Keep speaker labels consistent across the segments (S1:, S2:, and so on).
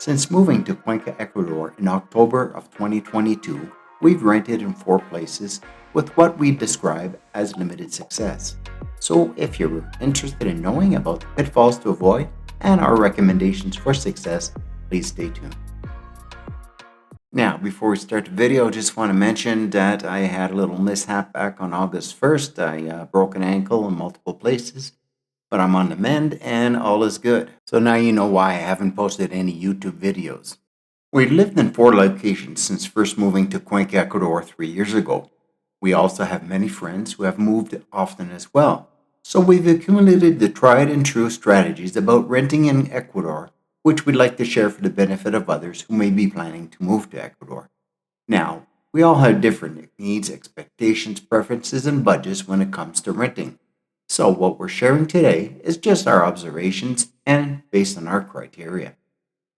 S1: Since moving to Cuenca, Ecuador in October of 2022, we've rented in 4 places with what we describe as limited success. So if you're interested in knowing about the pitfalls to avoid and our recommendations for success, please stay tuned. Now, before we start the video, I just want to mention that I had a little mishap back on August 1st. I broke an ankle in multiple places, but I'm on the mend and all is good. So now you know why I haven't posted any YouTube videos. We lived in 4 locations since first moving to Cuenca, Ecuador 3 years ago. We also have many friends who have moved often as well. So we've accumulated the tried and true strategies about renting in Ecuador, which we'd like to share for the benefit of others who may be planning to move to Ecuador. Now, we all have different needs, expectations, preferences, and budgets when it comes to renting. So what we're sharing today is just our observations and based on our criteria.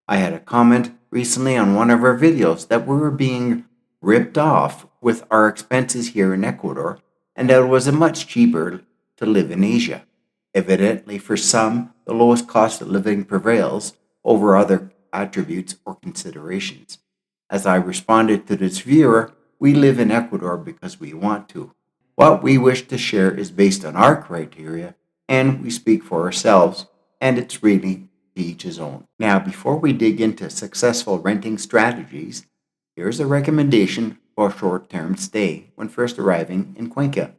S1: I had a comment recently on one of our videos that we were being ripped off with our expenses here in Ecuador and that it was much cheaper to live in Asia. Evidently, for some, the lowest cost of living prevails over other attributes or considerations. As I responded to this viewer, we live in Ecuador because we want to. What we wish to share is based on our criteria, and we speak for ourselves, and it's really to each his own. Now, before we dig into successful renting strategies, here's a recommendation for a short-term stay when first arriving in Cuenca.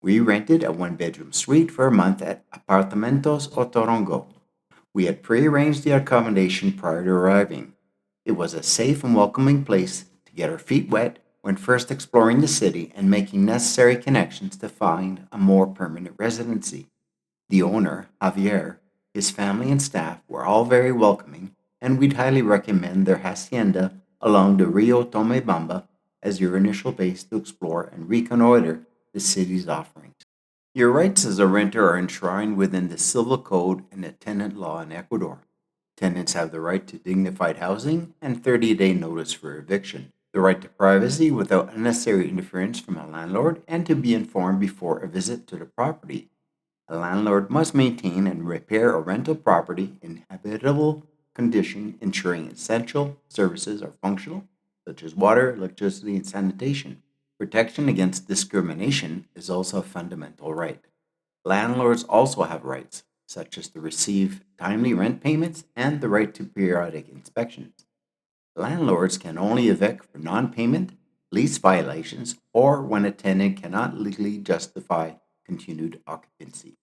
S1: We rented a 1-bedroom suite for a month at Apartamentos Otorongo. We had pre-arranged the accommodation prior to arriving. It was a safe and welcoming place to get our feet wet when first exploring the city and making necessary connections to find a more permanent residency. The owner, Javier, his family and staff were all very welcoming, and we'd highly recommend their hacienda along the Rio Tomebamba as your initial base to explore and reconnoiter the city's offerings. Your rights as a renter are enshrined within the Civil Code and the tenant law in Ecuador. Tenants have the right to dignified housing and 30-day notice for eviction, the right to privacy without unnecessary interference from a landlord, and to be informed before a visit to the property. A landlord must maintain and repair a rental property in habitable condition, ensuring essential services are functional, such as water, electricity, and sanitation. Protection against discrimination is also a fundamental right. Landlords also have rights, such as to receive timely rent payments and the right to periodic inspections. Landlords can only evict for non-payment, lease violations, or when a tenant cannot legally justify continued occupancy.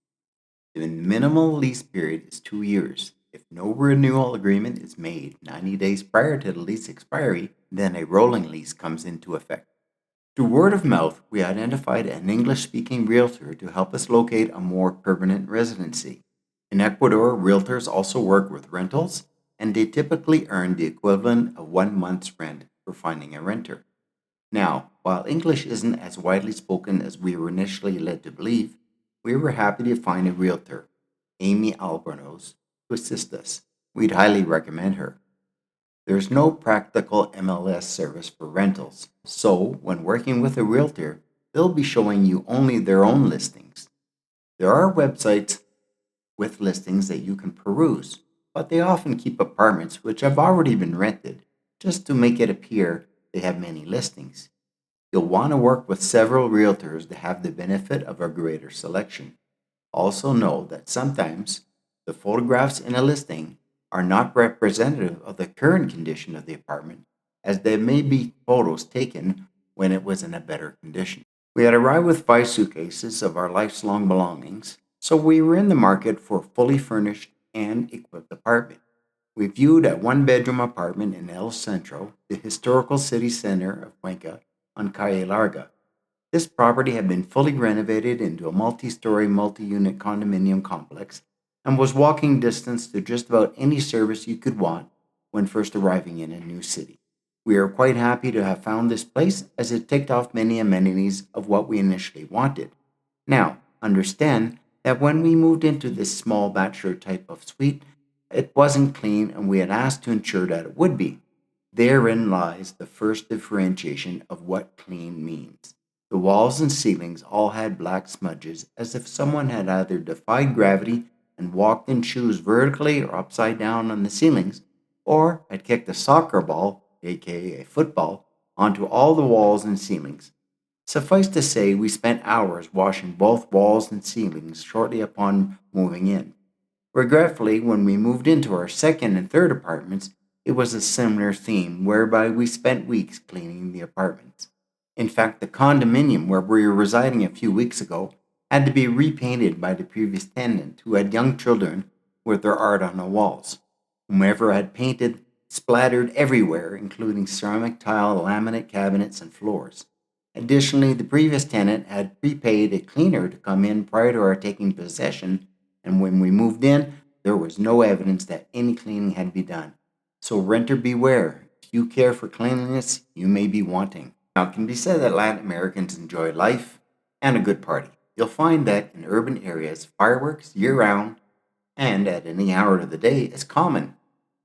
S1: The minimal lease period is 2 years. If no renewal agreement is made 90 days prior to the lease expiry, then a rolling lease comes into effect. Through word of mouth, we identified an English-speaking realtor to help us locate a more permanent residency. In Ecuador, realtors also work with rentals, and they typically earn the equivalent of 1 month's rent for finding a renter. Now, while English isn't as widely spoken as we were initially led to believe, we were happy to find a realtor, Amy Albornoz, to assist us. We'd highly recommend her. There's no practical MLS service for rentals, so when working with a realtor, they'll be showing you only their own listings. There are websites with listings that you can peruse, but they often keep apartments which have already been rented just to make it appear they have many listings. You'll want to work with several realtors to have the benefit of a greater selection. Also know that sometimes the photographs in a listing are not representative of the current condition of the apartment, as there may be photos taken when it was in a better condition. We had arrived with 5 suitcases of our life's long belongings, so we were in the market for a fully furnished and equipped apartment. We viewed a 1-bedroom apartment in El Centro, the historical city center of Cuenca, on Calle Larga. This property had been fully renovated into a multi-story, multi-unit condominium complex and was walking distance to just about any service you could want when first arriving in a new city. We are quite happy to have found this place as it ticked off many amenities of what we initially wanted. Now, understand that when we moved into this small bachelor type of suite, it wasn't clean and we had asked to ensure that it would be. Therein lies the first differentiation of what clean means. The walls and ceilings all had black smudges as if someone had either defied gravity and walked in shoes vertically or upside down on the ceilings, or I'd kick the soccer ball, aka a football, onto all the walls and ceilings. Suffice to say, we spent hours washing both walls and ceilings shortly upon moving in. Regretfully, when we moved into our second and third apartments, it was a similar theme whereby we spent weeks cleaning the apartments. In fact, the condominium where we were residing a few weeks ago had to be repainted by the previous tenant who had young children with their art on the walls. Whomever had painted splattered everywhere, including ceramic tile, laminate cabinets, and floors. Additionally, the previous tenant had prepaid a cleaner to come in prior to our taking possession, and when we moved in, there was no evidence that any cleaning had been done. So, renter beware. If you care for cleanliness, you may be wanting. Now, it can be said that Latin Americans enjoy life and a good party. You'll find that in urban areas, fireworks year round and at any hour of the day is common.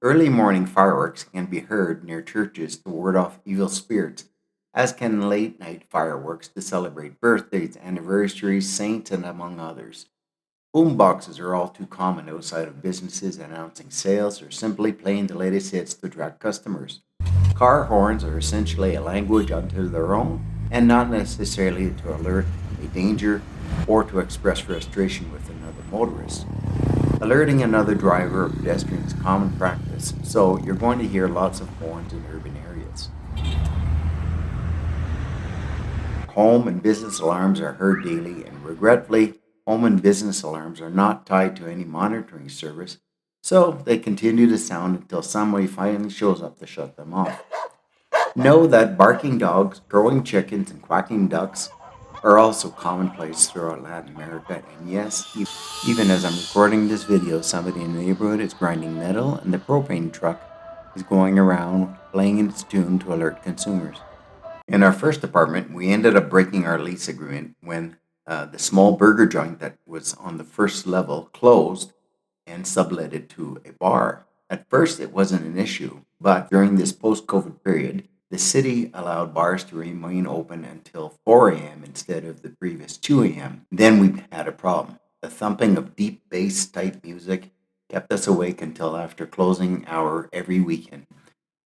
S1: Early morning fireworks can be heard near churches to ward off evil spirits, as can late night fireworks to celebrate birthdays, anniversaries, saints, and among others. Boom boxes are all too common outside of businesses announcing sales or simply playing the latest hits to attract customers. Car horns are essentially a language unto their own and not necessarily to alert a danger or to express frustration with another motorist. Alerting another driver or pedestrian is common practice, so you're going to hear lots of horns in urban areas. Home and business alarms are heard daily, and regretfully, home and business alarms are not tied to any monitoring service, so they continue to sound until somebody finally shows up to shut them off. Know that barking dogs, crowing chickens, and quacking ducks are also commonplace throughout Latin America, and yes, even as I'm recording this video, somebody in the neighborhood is grinding metal and the propane truck is going around playing its tune to alert consumers. In our first apartment, we ended up breaking our lease agreement when the small burger joint that was on the first level closed and sublet it to a bar. At first, it wasn't an issue, but during this post COVID period, the city allowed bars to remain open until 4 a.m. instead of the previous 2 a.m. Then we had a problem. The thumping of deep bass type music kept us awake until after closing hour every weekend.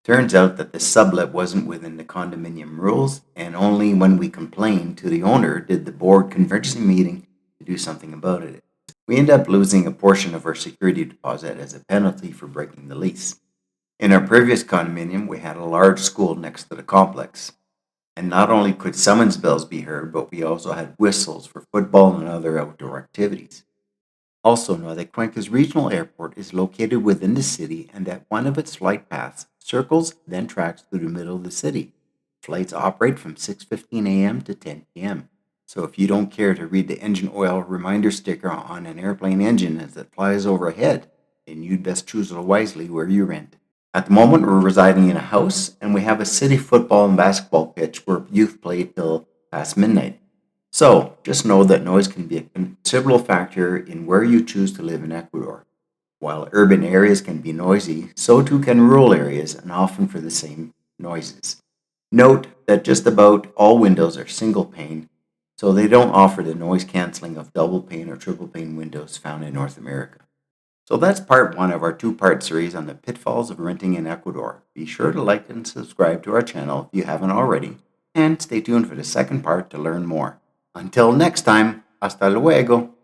S1: Turns out that the sublet wasn't within the condominium rules, and only when we complained to the owner did the board converge a meeting to do something about it. We ended up losing a portion of our security deposit as a penalty for breaking the lease. In our previous condominium, we had a large school next to the complex, and not only could summons bells be heard, but we also had whistles for football and other outdoor activities. Also know that Cuenca's regional airport is located within the city and that one of its flight paths circles then tracks through the middle of the city. Flights operate from 6:15 a.m. to 10 p.m. So if you don't care to read the engine oil reminder sticker on an airplane engine as it flies overhead, then you'd best choose wisely where you rent. At the moment, we're residing in a house and we have a city football and basketball pitch where youth play till past midnight. So, just know that noise can be a considerable factor in where you choose to live in Ecuador. While urban areas can be noisy, so too can rural areas, and often for the same noises. Note that just about all windows are single pane, so they don't offer the noise canceling of double pane or triple pane windows found in North America. So that's part one of our two-part series on the pitfalls of renting in Ecuador. Be sure to like and subscribe to our channel if you haven't already, and stay tuned for the second part to learn more. Until next time, hasta luego.